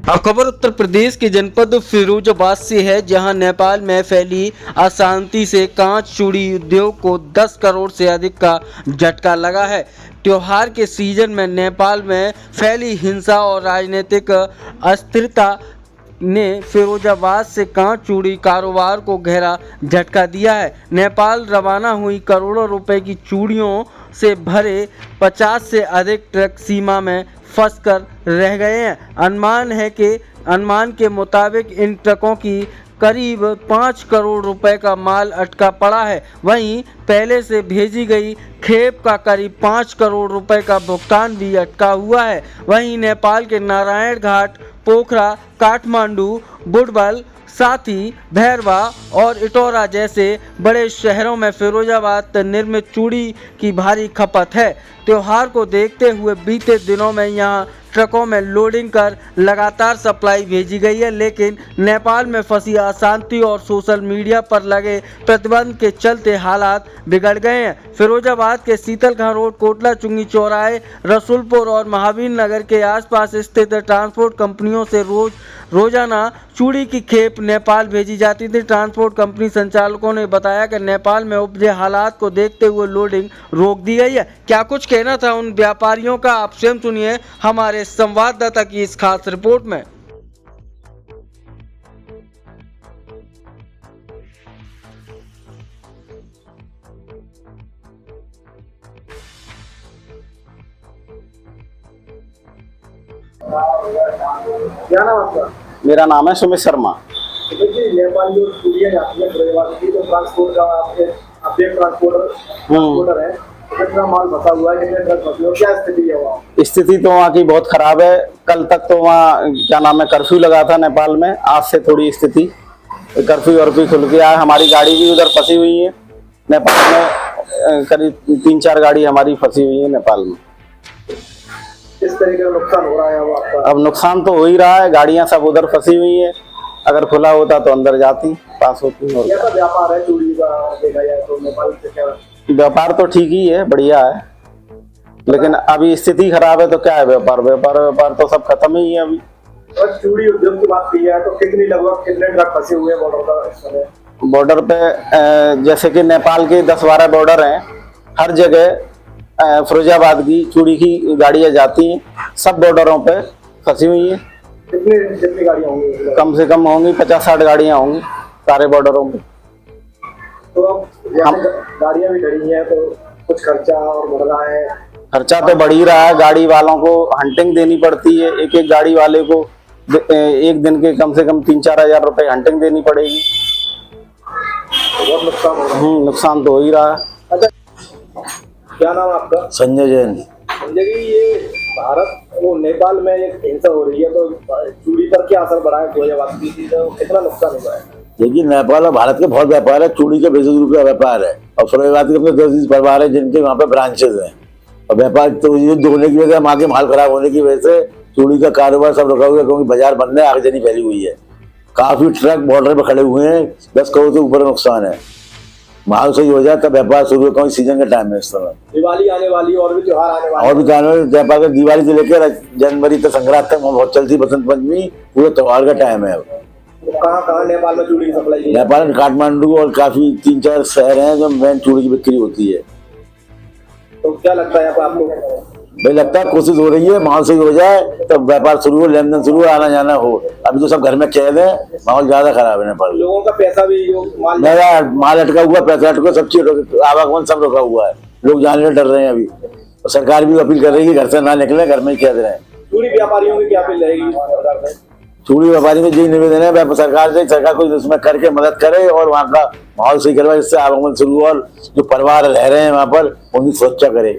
अब खबर उत्तर प्रदेश के जनपद फिरोजाबाद से है, जहां नेपाल में फैली अशांति से कांच चूड़ी उद्योग को 10 करोड़ से अधिक का झटका लगा है। त्योहार के सीजन में नेपाल में फैली हिंसा और राजनीतिक अस्थिरता ने फिरोजाबाद से कांच चूड़ी कारोबार को गहरा झटका दिया है। नेपाल रवाना हुई करोड़ों रुपए की चूड़ियों से भरे 50 से अधिक ट्रक सीमा में फंसकर रह गए हैं। अनुमान के मुताबिक इन ट्रकों की करीब 5 करोड़ रुपए का माल अटका पड़ा है। वहीं पहले से भेजी गई खेप का करीब 5 करोड़ रुपए का भुगतान भी अटका हुआ है। वहीं नेपाल के नारायण घाट, पोखरा, काठमांडू, बुडबल, साथी, भैरवा और इटौरा जैसे बड़े शहरों में फिरोजाबाद निर्मित चूड़ी की भारी खपत है। त्योहार को देखते हुए बीते दिनों में यहां ट्रकों में लोडिंग कर लगातार सप्लाई भेजी गई है, लेकिन नेपाल में फंसी अशांति और सोशल मीडिया पर लगे प्रतिबंध के चलते हालात बिगड़ गए हैं। फिरोजाबाद के शीतलखा रोड, कोटला चुंगी चौराहे, रसूलपुर और महावीर नगर के आसपास स्थित ट्रांसपोर्ट कंपनियों से रोजाना चूड़ी की खेप नेपाल भेजी जाती थी। ट्रांसपोर्ट कंपनी संचालकों ने बताया कि नेपाल में उपजे हालात को देखते हुए लोडिंग रोक दी गई है। क्या कुछ कहना था उन व्यापारियों का, आप स्वयं सुनिए हमारे संवाददाता की इस खास रिपोर्ट में। क्या नाम आपका? मेरा नाम है सुमित शर्मा। नेपाल जो चूड़ियाँ जाती है फिरोजाबाद की, तो ट्रांसपोर्ट का आप एक ट्रांसपोर्टर है, कितना माल फंसा हुआ है, कितने ट्रक फंसे हुए, क्या स्थिति है वहाँ? स्थिति तो वहाँ की बहुत खराब है। कल तक तो वहाँ क्या नाम है कर्फ्यू लगा था नेपाल में। आज से थोड़ी स्थिति कर्फ्यू खुल गया है। हमारी गाड़ी भी उधर फंसी हुई है नेपाल में। करीब 3-4 गाड़ी हमारी फंसी हुई है नेपाल में। किस तरीके का नुकसान हो रहा है आपका? अब नुकसान तो हो ही रहा है, गाड़ियाँ सब उधर फंसी हुई है। अगर खुला होता तो अंदर जाती, पास होती। कैसा व्यापार है चूड़ी का देखा जाए तो नेपाल से? क्या व्यापार तो ठीक ही है, बढ़िया है, लेकिन अभी स्थिति खराब है तो क्या है व्यापार तो सब खत्म ही है अभी। और चूड़ी उद्योग की बात की जाए तो लगभग कितने ट्रक फंसे हुए हैं बॉर्डर पर इस समय? बॉर्डर पे जैसे कि नेपाल के 10-12 बॉर्डर हैं, हर जगह फिरोजाबाद की चूड़ी की गाड़ियाँ जाती हैं। सब बॉर्डरों पे फंसी हुई हैं। कितनी गाड़ियाँ होंगी? कम से कम होंगी 50-60 गाड़ियाँ होंगी सारे बॉर्डरों पे। तो अब गाड़ियाँ भी खड़ी हैं तो कुछ खर्चा और बढ़ रहा है। खर्चा तो बढ़ ही रहा है। गाड़ी वालों को हंटिंग देनी पड़ती है। एक गाड़ी वाले को एक दिन के कम से कम 3-4 हजार रुपए हंटिंग देनी पड़ेगी। तो बहुत नुकसान हो रहा है। नुकसान तो हो ही रहा है। अच्छा, क्या नाम है आपका? संजय जैन। संजय जी, ये भारत वो नेपाल में एक हिंसा हो रही है, तो चूड़ी पर क्या असर पड़ा है? तो कितना नुकसान हुआ है? देखिए, नेपाल और भारत के बहुत व्यापार है। चूड़ी के बेसिस रूप का व्यापार है और फिरोजाबाद के 10 परिवार है जिनके वहाँ पे ब्रांचेज हैं। और व्यापार तो युद्ध होने की वजह से, वहाँ के माल खराब होने की वजह से चूड़ी का कारोबार सब रुका हुआ है, क्योंकि बाजार बंद है, आगजनी फैली हुई है। काफी ट्रक बॉर्डर पे खड़े हुए हैं। 10 करोड़ से ऊपर नुकसान है। माल सही हो जाए तब व्यापार शुरू हो। सीजन का टाइम है इस समय। दिवाली आने वाली और भी त्योहार आने वाले और भी व्यापार का दिवाली से लेकर जनवरी तक, संक्रांत तक बहुत चलती। बसंत पंचमी पूरे त्योहार का टाइम है। कहाँ नेपाल में चूड़ी की सप्लाई? नेपाल में काठमांडू और काफी 3-4 शहर हैं जो मेन चूड़ी की बिक्री होती है। तो क्या लगता है आपको? भाई लगता है कोशिश हो रही है, माहौल सही हो जाए तब व्यापार शुरू हो, लेन देन शुरू हो, आना जाना हो। अभी तो सब घर में कैद है, माहौल ज्यादा खराब है नेपाल। लोगों का पैसा भी माल अटका हुआ, पैसा अटका, सब चीज आवागमन सब रुका हुआ है। लोग जाने में डर रहे हैं अभी। और सरकार भी अपील कर रही है घर से ना निकले, घर में ही कैद रहे। चूड़ी व्यापारियों की क्या अपील रहेगी? चूड़ी व्यापारी में यही निवेदन है सरकार से, सरकार को इसमें करके मदद करे और वहाँ का माहौल सही करवाए, जिससे आवागमन शुरू हो और जो परिवार रह रहे हैं वहाँ पर उनकी सुरक्षा करे।